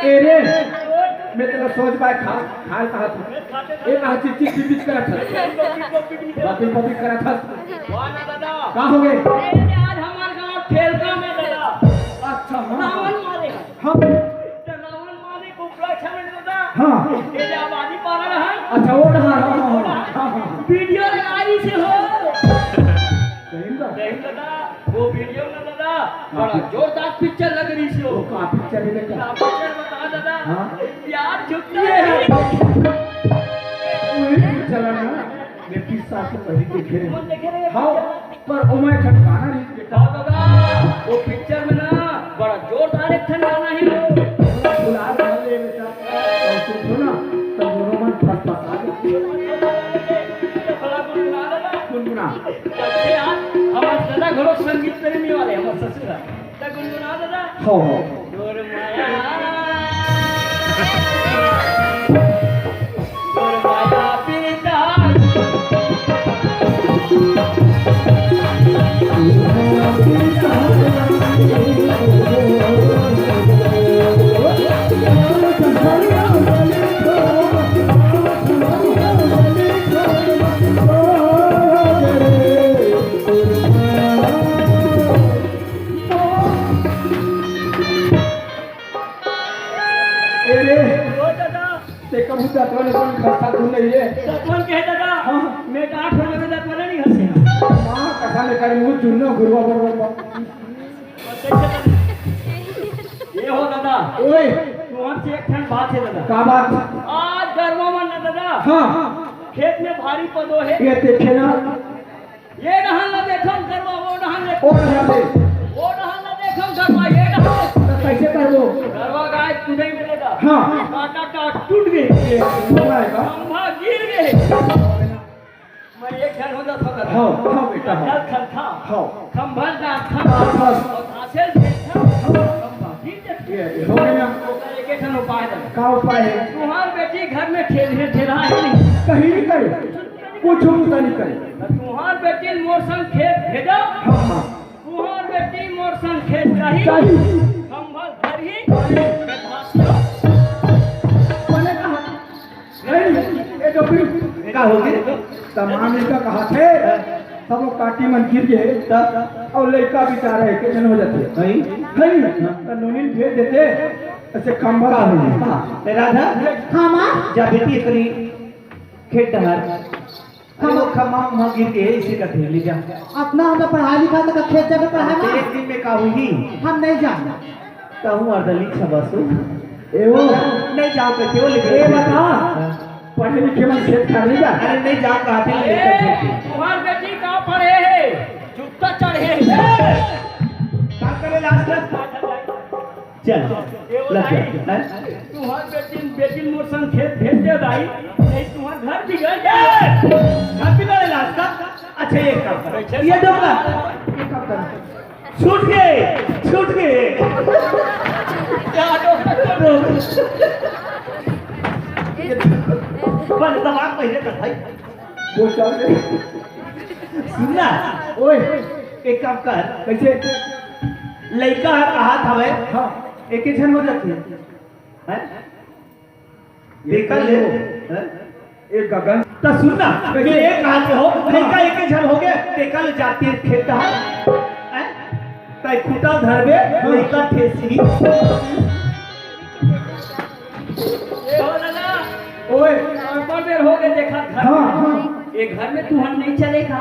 Array मैं तेरा सोच पाए खाल कहा था एक आज चिक चिक करा था बाकी पति करा था वाह ना दादा कहाँ हो गए आज हमारे गांव खेलका में दादा अच्छा हाँ रावण मारे हाँ रावण मारे को उपलक्ष्य में दादा हाँ ये जो आबादी पारा रहा अच्छा वो रहा हाँ वीडियो लगाई से हो सही बात देख दादा वो वीडियो में दादा बड़ा जोरदार पिक्चर लग रही थी वो कहाँ पिक्चर है देखा पिक्चर बता दादा हाँ प्यार छुट्टी है चला ना मैं 30 साल से पहले देखे रहे कौन देखे रहे हाँ पर ओ मैं ठनकाना नहीं बेटा दादा वो पिक्चर में ना बड़ा जोरदार एक ठन गाना ही वो बुला रहा ले बेटा और सुनो ना तब दोनों मन फंस फंस आ गए गुनगुना अच्छे आज हमारे दादा घरों संगीत प्रेमी वाले हमारे ससुर तक गुनगुना दादा हो जोर माया पिता कबूतर तो ने कौन खस्ता ढूंढ रही है कौन कहे दादा हां मैं 8 होने में तक वाला नहीं हंसे मां कथा में कर मुंह चुननो गुरवा बरोबर ये हो दादा ओए तुम से एक ठन बात है दादा का बात आज गरवा में ना दादा हां खेत में भारी पदो है ये देखे ना ये रहन ना देखो गरवा वो रहन ले ओ रहा दे वो रहन ना देखो गरवा ये रहन कैसे करबो गरवा गाय तुझे ही मिलेगा हां काटा काट टूट गए ये होगा खंभा गिर गए मैं एक घर हो जाता था हां हां बेटा चल खल था हां खंभा का था बस और आसेल था खंभा गिर गए ये हो गया एक एक उपाय है का उपाय है तुम्हारी बेटी घर में ठेला है नहीं कहीं नहीं करे कुछ नहीं करे तुम्हार बेटी मोर संग खेत भेजा हां हां तुम्हार बेटी मोर संग खेत रही चाहिए खंभा धर ही मैंने कहा नहीं ये जो फिर का हो गए तमाम इनका कहा थे सब लोग काटी मन गिर गए और लड़का बेचारा है कैसे हो जाते नहीं नहीं तो नूनी भेज देते ऐसे खंभा हो गए राधा हाँ माँ जा बेटी करी खेत डहर हम लोग खमा वहाँ गिर गए इसी का थे ले जा अपना हमें पढ़ा लिखा तो खेत जगह पढ़ा ना एक दिन में का हुई हम नहीं जाना कहूँ अर्दली छबसु ए वो नहीं जाओ करके वो लिख ए बता पढ़े लिखे में खेत कर लेगा अरे नहीं जाओ कहा थे लेकर थे तुम्हार बेटी कहाँ पढ़े है जुत्ता चढ़े क्या करे लास्ट चल लग जा तुम्हार बेटी मोर संग खेत भेज दे दाई नहीं तुम्हार घर बिगड़ गए घर भी गए लास्ट का अच्छा ये काम कर ये दूंगा छूट गए बस दिमाग पहले कर भाई वो चल गए सुनना ओए एक काम कर कैसे लड़का कहा था भाई हाँ एक ही जन हो जाती है देखा ले एक गगन तो सुनना कि एक हाथ में हो लड़का एक ही जन हो गए देखा ले जाती है खेत ताई खूटा धरबे लड़का ठेसी ये हो दादा ओए पर देर हो गए देखा घर हाँ हाँ ये घर में तू हम नहीं चलेगा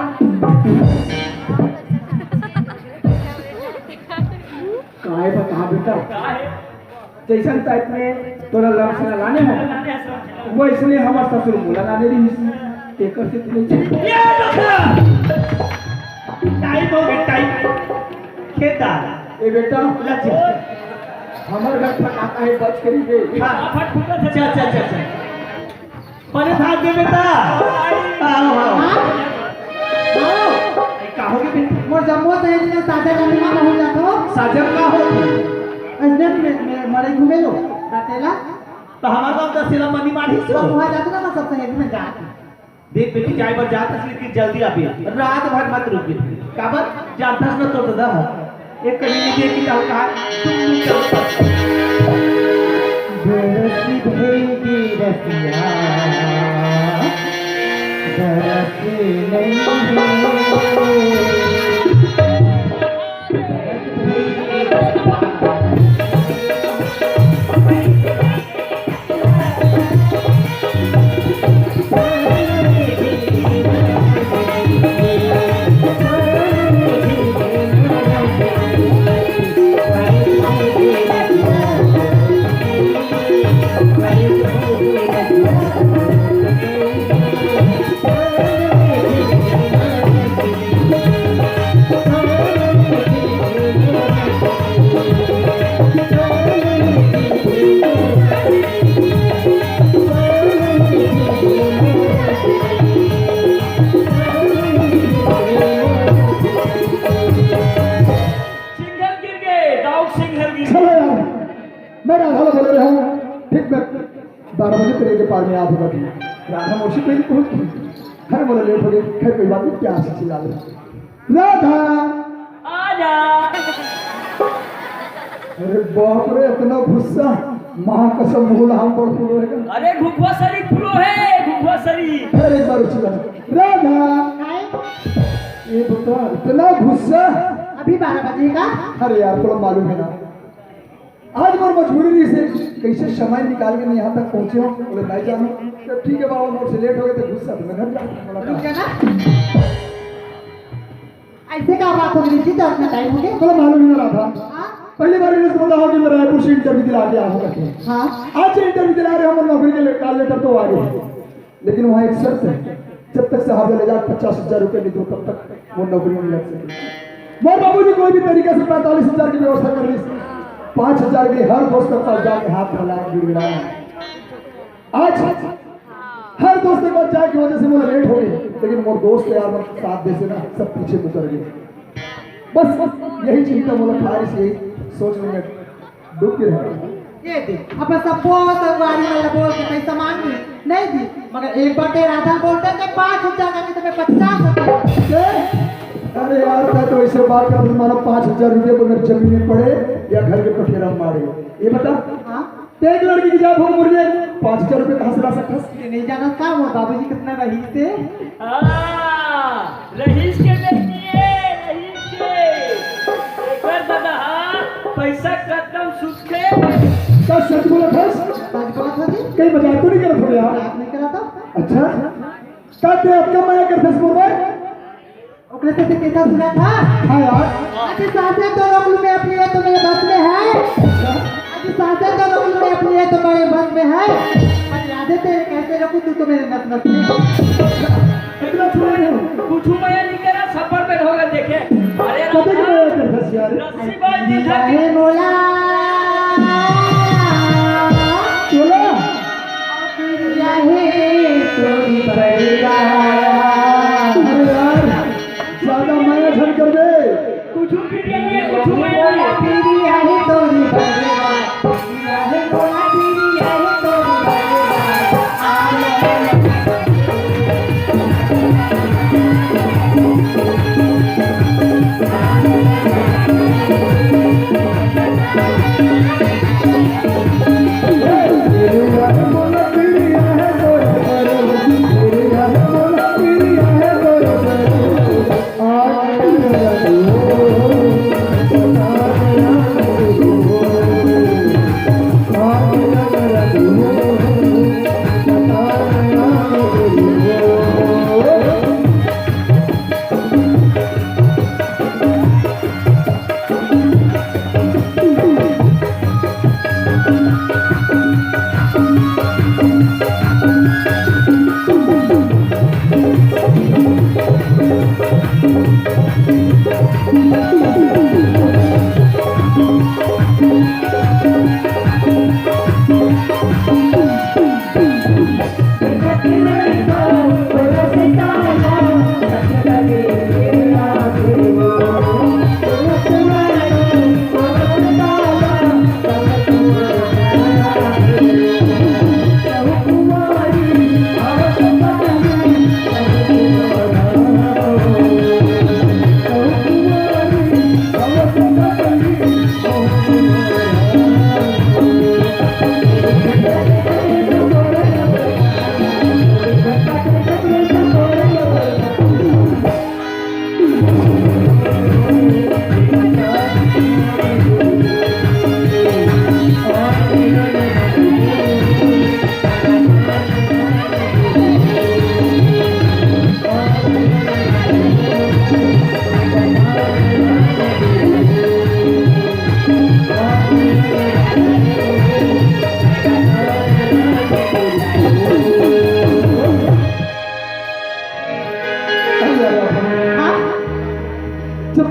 काहे बता बेटा क्या है जैसन टाइप में तोरा लग से लाने हो वो इसलिए हमारे ससुर बोला लाने रही एक से नहीं चाहिए ये देखा टाइम हो गया टाइम खेतदार ए बेटा लच्छा हमारे घर फटाका है बच करी दे हाँ फट फुटा था चल परे भाग दे बेटा आओ कहोगे बेटा मोर जम्मो तो है जिन्हें साझा करने में हो जातो साजन का हो ऐसे में मरे घूमे लो दातेला तो हमारा गांव का सिला मनी मारी तो वहाँ जाते ना सब सहेली में जा देख बेटी जाए पर जात असली की जल्दी आ रात भर मत रुकी काबर जानता ना तो दादा एक कहीं नहीं की कहा पिया दरस नहीं सिंघल गिर गए, दाऊद सिंघल गिर चलो गए। यार, मैं राधा को बोल रहा हूँ। ठीक मैं 12 बजे तेरे के पार में याद होगा कि राधा मौसी पहले पहुंच गई। हर बोला लेट हो गई, खैर कोई बात नहीं, क्या से चिल्ला रहे राधा। आजा। अरे बाप रे, इतना गुस्सा, माँ कसम बोला हम पर फूल रहेगा। अरे घुघुआ सरी फूलो है, घुघुआ सरी। फिर एक बार चिल्ला राधा, ये बता इतना गुस्सा। अभी 12 बजे का अरे यार थोड़ा मालूम है ना, आज मोर मजबूरी से कैसे समय निकाल के यहाँ तक पहुँचे हो। बोले नहीं जानो तो ठीक है बाबा, मोर से लेट हो गए तो गुस्सा तो मैं घर जाऊँ। रुक जाना ऐसे का बात हो गई थी तो अपना टाइम हो गया बोला मालूम ही ना रहा था। हाँ पहली बार इन्हें बोला हो कि मैं रायपुर से इंटरव्यू दिला के आऊँ करके। हाँ आज से इंटरव्यू दिला रहे हम, नौकरी के कॉल लेटर तो आ गए, लेकिन वहाँ एक शर्त है, जब तक साहब ले जाकर 50,000 रुपये नहीं दो तब तक वो नौकरी नहीं लग सकती। मोर बाबू जी कोई भी तरीके से 45,000 की व्यवस्था कर ली, 5,000 के हर दोस्त के पास जाके हाथ फैलाया गिड़गिड़ाया। आज हर दोस्त के पास जाए की वजह से मुझे लेट हो गई, लेकिन मोर दोस्त यार मेरे साथ दे से ना सब पीछे मुकर गए। बस यही चिंता मुझे खाई से यही सोच में डूब के रह। ये दे अब सब बहुत गाड़ी वाला बोल के पैसा मांग ली नहीं दी, मगर एक बार राधा बोलते थे 5,000 का तुम्हें 50,000। अरे यार मैं तो ऐसे बात कर मानो 5,000 रुपये को मेरे जमीन में पड़े या घर के पठेरा मारे। ये बता हाँ एक लड़की की जात हो मुझे 5,000 रुपये कहाँ से ला सकता? ये नहीं जाना था वो बाबूजी कितना रही थे। रहीश के देखिए, रहीश के एक बार दादा पैसा कदम सूखे। क्या सच बोला था? सच बोला था जी, कहीं मजाक तो नहीं कर थोड़े यार? आप नहीं करा था अच्छा क्या ते आपका माया करते बोल रहे? ओकरे से कैसा सुना था। हाँ यार आज साथे तो लोग में अपनी है तो मेरे बस में है, आज साथे तो लोग में अपनी है तो मेरे बस में है, आज याद है तेरे कैसे रखूं तू तो मेरे नस नस में। इतना छोड़े हो कुछ मैं नहीं करा, सफर में होगा देखे। अरे कभी की माया करते यार? रस्सी बात देखा हे मोला बोला चाहे तोरी परिया अरे यार ज्यादा माया झन कर दे। कुछ भी नहीं है, कुछ मैं नहीं है। तेरी आहे तोरी परिया आहे मोला तेरी आहे तोरी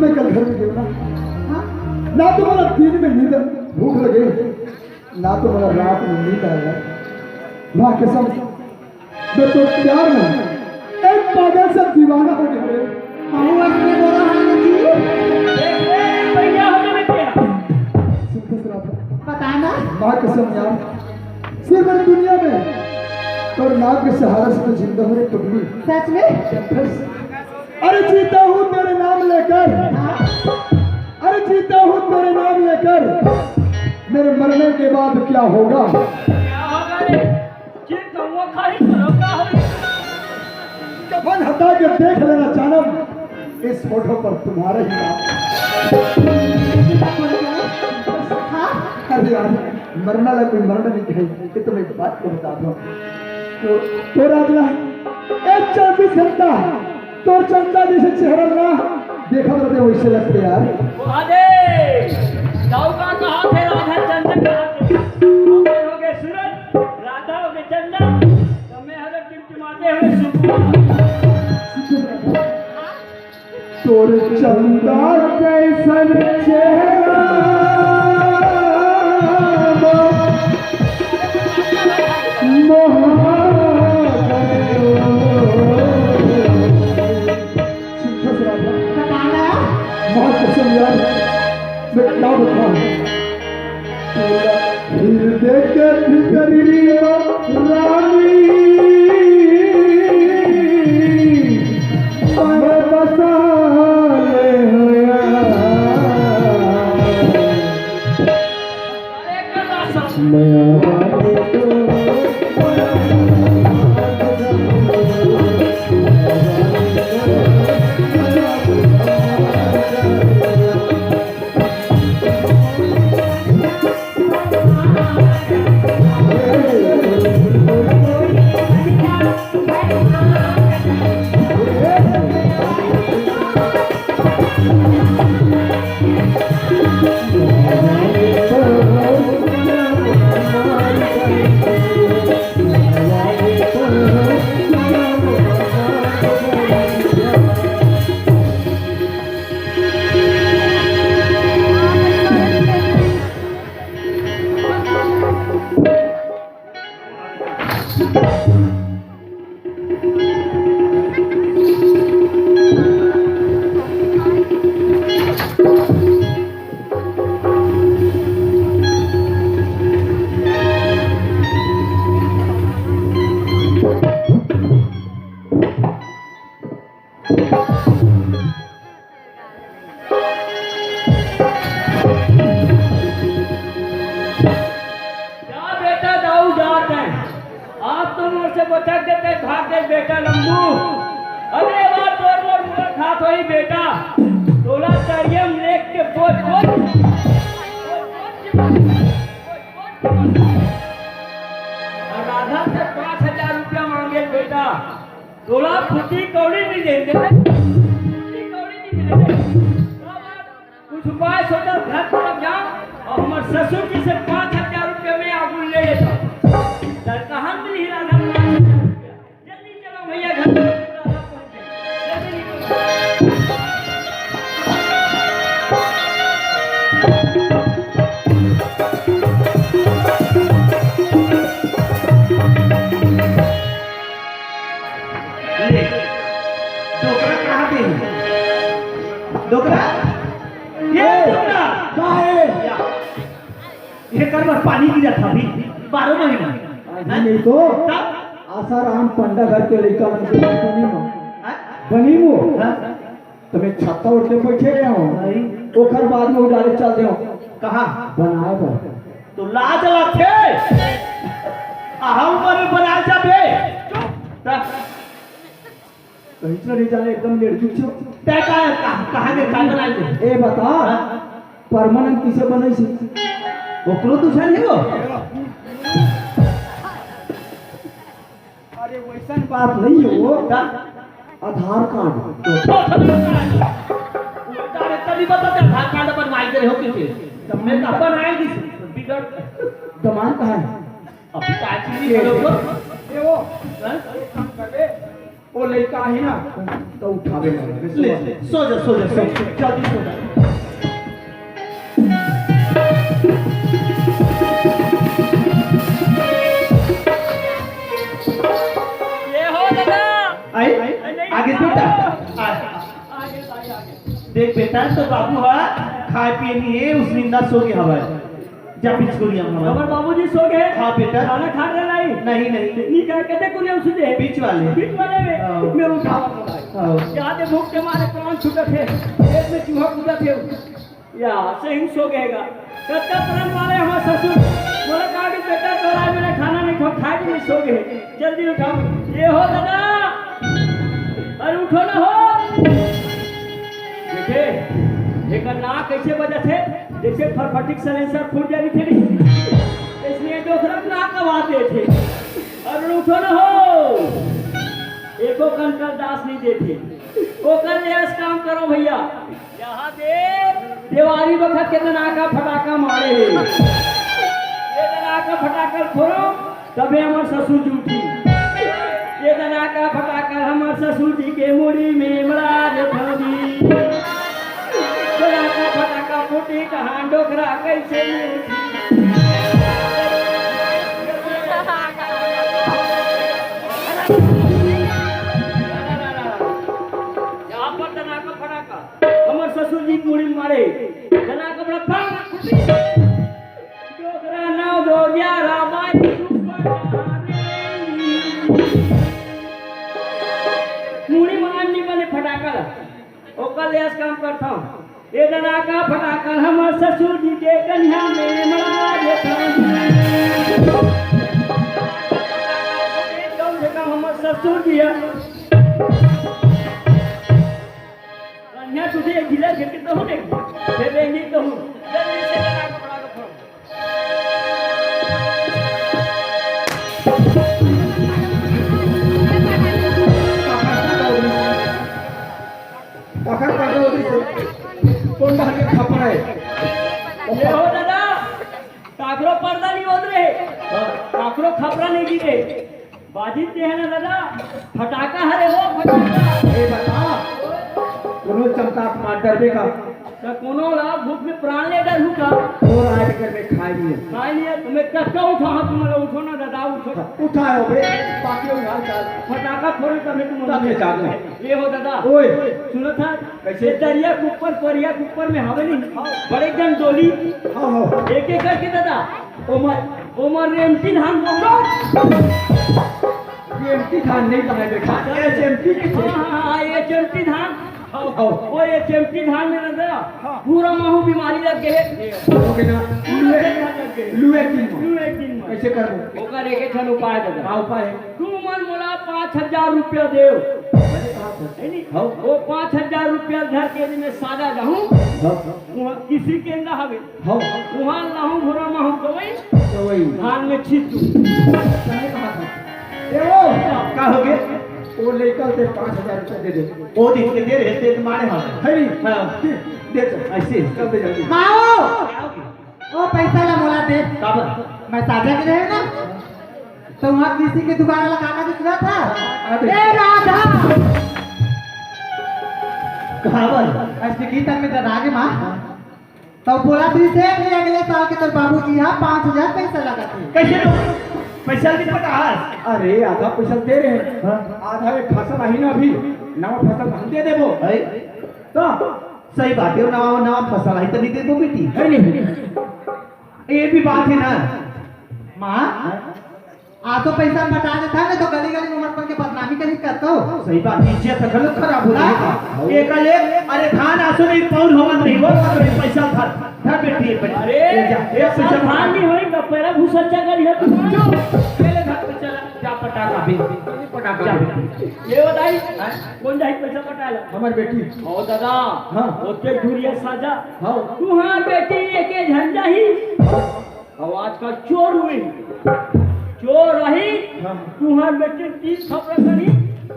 मैं कल घर में गिरना ना तो मेरा दिन में नींद भूख लगे ना तो मेरा रात में नींद आएगा। माँ कसम मैं तो प्यार में एक पागल सा दीवाना हो गया। मामू ऐसे बोला है जी भैया हो गए क्या? बताना माँ कसम यार सिर्फ मैंने दुनिया में और नाक के सहारा से तो जिंदा होने पगली। सच में अरे जीता हूँ तेरे नाम लेकर, अरे जीता हूँ तेरे नाम लेकर, मेरे मरने के बाद क्या होगा? क्या होगा रे? ये कौवा खाई करोगा हो? कफन हटा के देख लेना चानम इस फोटो पर तुम्हारा ही नाम। हाँ अरे यार मरना लगा कोई मरना नहीं कहे कि तुम एक बात को बता दो तो राजना एक 24 घंटा तो चंदा जैसे चेहरा ना देखा रहते वैसे लगते यार। महादेव चौका कहाँ थे? राधा चंदन कहाँ थे? अमर हो गए सूरज, राधा हो गए चंदन, तो मैं हर टिमटिमाते हुए तोर चंदा कैसन चेहरा बताना बहुत कसम यार मैं क्या बताऊं हृदय के भितरिया रानी पर बसा ले होया अरे कला सब मैं क्या बेटा दाऊ जात है? आप तो मुझ से बचक देते भाग गए बेटा लंबू। अगले बार तोड़ मोड़ मुलाकात हुई बेटा, तोला तरियम लेक के बोझ बोझ और राधा से 5,000 रुपया मांगे बेटा, तोला फुटी कौड़ी नहीं देंगे, फुटी कौड़ी नहीं मिलेंगे। कुछ उपाय सोचा घर तरफ जाओ और हमारे ससुर जी से 5,000 रुपये में आगू ले लेता। कहाँ मिली राधा? जल्दी चलो भैया घर पे राधा पहुंचे। जल्दी निकलो। ले डोकरा कहाँ पे है? डोकरा ये डोकरा कहाँ है? ये कर बस पानी गिरा था अभी 12 महीना आज नहीं तो तब आसाराम पंडा घर के लड़का मन के बनी मो तुम्हें छत्ता उठ के बैठे रहे हो ओखर बाद में उड़ाले चलते हो कहाँ बनाए पर तो लाज लगे हम पर बना जाबे तब कहीं चले जाने एकदम लड़की छो तय कहाँ के काय बनाए थे? ए बता परमानेंट किसे बने सी ओकरो दूसरा नहीं हो अरे वैसा बात नहीं हो आधार कार्ड तभी बता आधार कार्ड बनवाई दे हो किसे तब मैं कब बनाएगी बिगड़ दमान कहाँ है अभी काय चीज करोगे ए वो हाँ? काम कर बे वो लड़का ही ना तो उठावे ना ले सो जा जल्दी सो जा। ये हो दादा आई आगे बेटा आगे देख बेटा तो बाबू हा खाए पिए नहीं है उस निंदा सो गया हवा जा पीछ को लिया हमारे हमारा बाबूजी सो गए हाँ बेटा खाना खा रहे नहीं नहीं नी क्या कहते कुरियम सुझे बीच वाले बीच वाले हाँ। में मैं उठावा हाँ। याद है भूख के मारे कौन छूटा थे पेट में चूहा कूदा थे या सही सो गएगा कच्चा परम वाले हमारे ससुर बोला कहा कि बेटा तोरा मेरा खाना नहीं खा के नहीं सो गए जल्दी उठाओ ये हो दादा अरे उठो ना हो देखे एक नाक कैसे बजा थे जैसे फटफटिक सलेंसर फूट जानी थी इसलिए डोकरा नाक कवाते थे अरे उठो ना हो एको कंकर दास नहीं देते ओ कर लियास काम करो भैया यहाँ दे दिवाली वक्त के नाका फटाका मारे ये नाका फटाका फोड़ो तबे हमार ससुर जूठी ये नाका फटाका हमार ससुर जी के मुड़ी में मरा देती नाका फटाका फूटी कहाँ डोकरा कैसे यहाँ पर तनाका फटाका हमार ससुर जी की मुड़ी में मारे तनाका बड़ा फटाका डोकरा 9 2 11 मुड़ी मारनी बने फटाका ओकर लेस काम करता हूँ ये तनाका फटाका हमार ससुर जी के कन्या में मरा देता कम से कम हमार ससुर जी कन्या तुझे गिला घेटे तो हूँ फिर रहेंगी तो हूँ जल्दी से तनाका फटाका फोड़ कौन ढाके खपरा है ये हो दादा काकरो पर्दा नहीं होत रहे काकरो खपरा नहीं गिरे बाजी ते है ना दादा फटाका हरे हो फटाका ए बता कोनो चमका मार डरबे का तो कोनो ला भूख में प्राण ले डर हुका और आज कर में खाई लिए खाई नहीं तुम्हें कच्चा उठा तुम लोग उठो ना दादा उठो उठाओ बे बाकी हाल चाल फटाका फोड़े तब तुम तब ये जाग ये हो दादा ओए सुनो था कैसे? दरिया के ऊपर परिया के ऊपर में हवे नहीं बड़े जन डोली हाँ हाँ एक एक करके दादा उमर रेमती धान ये एमटी धान नहीं बनाए देखा ये एमटी के थे हाँ ये चमटी धान हाँ वो ये चमटी धान में ना पूरा महू बीमारी लग गए ओके ना लुए एक दिन में कैसे करबो ओकर एक ठन उपाय दे का उपाय है तू मन मोला 5000 रुपया देव है नी हाँ। वो 5000 रुपया घर के में सादा रहूं वहाँ किसी के ना हवे हाँ वहाँ लाहूं भोरा महू दवाई तो वही धान में छीटू मैंने कहा था ए वो का हो गया वो लेकर से 5000 रुपए दे दे ओ दिन के दे रहे थे तुम्हारे हाथ है नहीं हाँ। दे तो ऐसे चल दे जल्दी माओ ओ पैसा ला मोला दे काबर मैं साझा के रहे ना तो वहाँ किसी के दुकान वाला काका दिख रहा था अरे। ए राधा काबर ऐसे की तन में दरागे माँ तो बोला फिर से कि अगले साल के तेरे बाबूजी यहाँ 5000 पैसा लगाते हैं। कैसे लोग पैसा भी पता है अरे आधा पैसा दे रहे हैं हाँ। आधा एक फसल आई ना अभी नवा फसल हम दे देबो है तो सही बात है नवा नवा फसल है तो नहीं दे दो बेटी है नहीं ये भी बात है ना माँ आ तो पैसा बता देता है ना तो गली गली में मत के बदनामी कहीं करता हो सही बात नीचे तक गलत खराब हो जाएगा एक ले अरे खान आसो नहीं पौर होवन नहीं वो पैसा धर धर बेटी अरे एक पैसा धान नहीं होई का पैरा भूसच्चा करी है तू पहले धर पे चला जा पटाखा भी पटाखा ये बताई कौन जाई पैसा पटाला हमार बेटी ओ दादा हाँ। ओते घुरिया साजा हाँ। तू हां बेटी एके झंडा ही और आजकल चोर हुई चोर रही हाँ। तू हां बेटी 30 खबर करी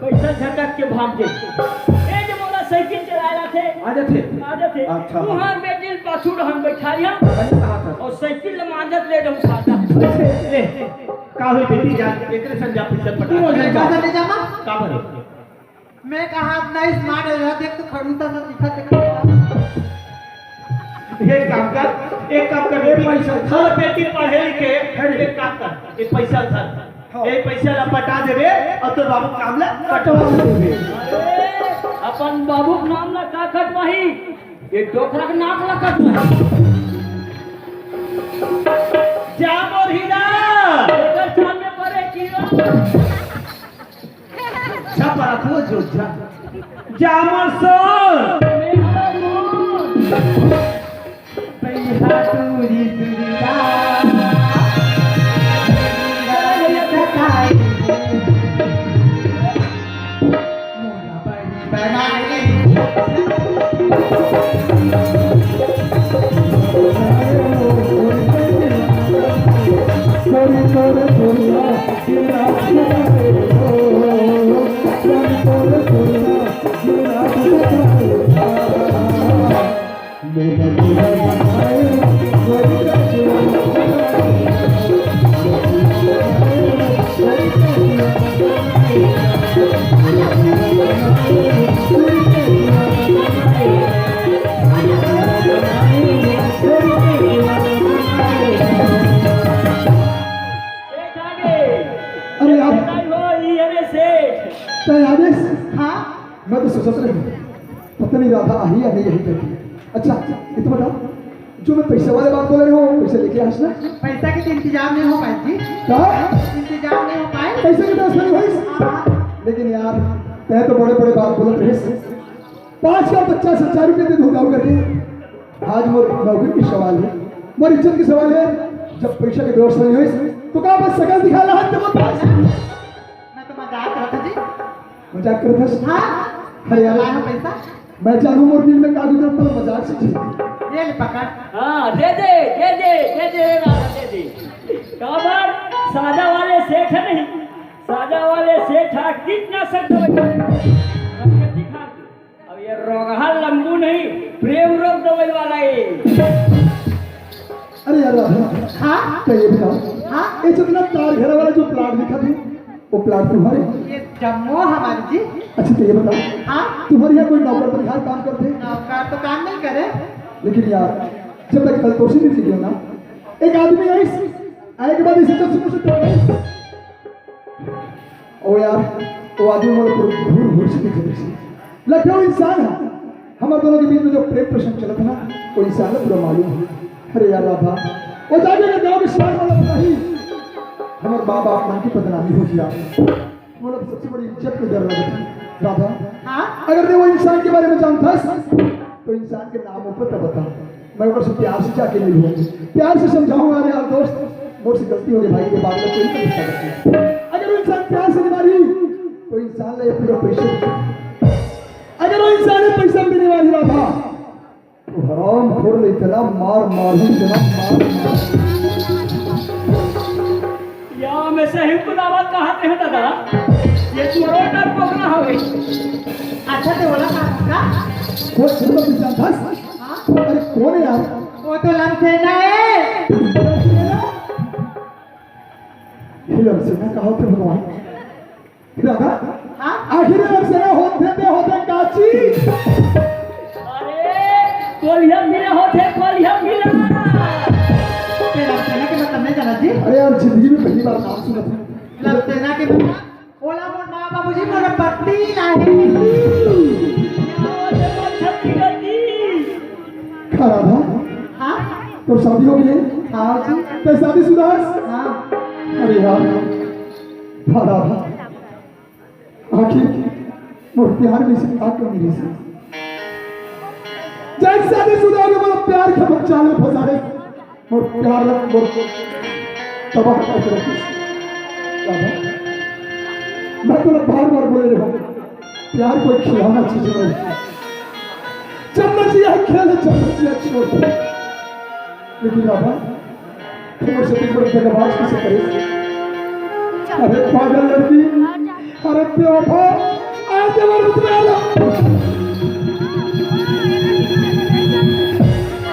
पैसा झटक के भाग दे ए जे मोला साइकिल चलाया थे आजा थे अच्छा। तू हां बेटी पाछू हम बैठा लिया मैंने कहा था और साइकिल ले मांगत ले दम सादा ले का होई बेटी जा एकरे संजा पैसा तू हो पटाखा जाए बाजार ले जामा काबर मैं कहा नहीं स्मार्ट हो रहा देख तो खड़ूसा सा दिखत है। एक काम कर पैसा धर बेटी पढ़े लिखे एक काम कर ये पैसा धर ये पैसा ला पटा देबे और तो बाबू काम ला कटवा देबे। अरे अपन बाबू के नाम ला का कटवाही ये डोकरा के नाक ला कटवाही जाम और हीरा एकर चाल में पड़े कीड़ा छपरा तो जो जाम और सोन मेरा मोर पैसा दूरी दूरीदा अरे यार क्या याद है? हाँ मैं तो सोच रही हूँ पता नहीं राधा आई या नहीं यही करती। अच्छा ये तो बताओ जो मैं पैसे वाले बात बोल रहे हो पैसे लेके आस ना पैसा के तो इंतजाम नहीं हो पाए जी, क्या इंतजाम नहीं हो पाए। पैसे की व्यवस्था नहीं भाई। हाँ, लेकिन यार तय तो बड़े बड़े बात बोलत रहे 5,50,000 रुपये दे दूंगा करके। आज मोर नौकरी की सवाल है, मोर इज्जत की सवाल है। जब पैसा की व्यवस्था नहीं हुई तो कहा बस सकल दिखा रहा है पास मैं तो मजाक करता जी। मजाक करता है। हाँ अरे यार लाया है पैसा, मैं जानू मोर बिल में कागज पर मजाक से ये ले पकड़। हाँ दे राधा दे दे। काबर सादा वाले सेठ है नहीं, सादा वाले सेठ है कीटनाशक दवाई दिखा। अब ये रोगहा लंबू नहीं प्रेम रोग दवाई वाला है। अरे यार हाँ क्या ये बताओ हाँ ये जितना तार घेरा वाला जो प्लाट दिखा थी वो प्लाट तुम्हारे? ये जम्मू हमारी जी। अच्छा तो ये बताओ हाँ तुम्हारे यहाँ कोई नौकर पर काम करते हैं? नौकर तो काम नहीं करे। लेकिन यार जब तक कल तोशी नहीं थी ना एक आदमी आए के बाद इसे चल से ओ यार वो आदमी मोर पर घूर घूर से पीछे लगता वो इंसान है। हमारे दोनों के बीच में जो प्रेम प्रश्न चला था ना वो इंसान है पूरा मालूम है। अरे यार राधा वो जाके अगर गाँव के शान वाला नहीं हमारे माँ बाप मन की बदनामी हो गया मतलब सबसे बड़ी इज्जत की जरूरत है। राधा हाँ अगर वो इंसान के बारे में जानता तो इंसान के नामों पर तो बता मैं ऊपर से प्यार से जाके मिलूँ प्यार से समझाऊंगा। अरे यार दोस्त मुझसे गलती हो गई भाई ये बात में कोई नहीं गुस्सा करती। अगर वो इंसान प्यार से निभा रही तो इंसान ने पूरा पैसे अगर वो इंसान ने पैसा भी निभा रहा था तो हराम खोर ले इतना मार मार ही इतना मार या मैं सही कुदावत कहते हैं दादा ये चोरों डर पकड़ा हवे। अच्छा तो बोला का वो सुनो इंसान था। अरे कौन है यार? वो तो लमसेना है। हिलम से ना कहा थे भगवान राधा हाँ आखिर लमसेना होते काची अरे कोलिया मिले होते कोलिया मिला। ये लमसेना के मतलब नहीं जाना जी। अरे यार जिंदगी में पहली बार नाम सुना था। लमसेना के मतलब ओला मोर माँ बाबूजी मोर पत्नी लाहे। राधा हाँ तो शादी हो गई है? हाँ जी तो शादीशुदा है? हाँ अरे यार राधा आखिर मोर प्यार में से बात क्यों नहीं रही? जब शादीशुदा हो गए मतलब प्यार के बच्चा में फंसा है मोर प्यार मोर तबाह कर रखी। राधा मैं तो बार बार बोले रहा हूँ प्यार कोई खिलाना चीज नहीं चम्मचिया खेल चम्मचिया छोड़। लेकिन राधा तुम से भी बड़ी दगाबाज कैसे करे? अरे पागल लड़की अरे बेवफा आज जबर में आ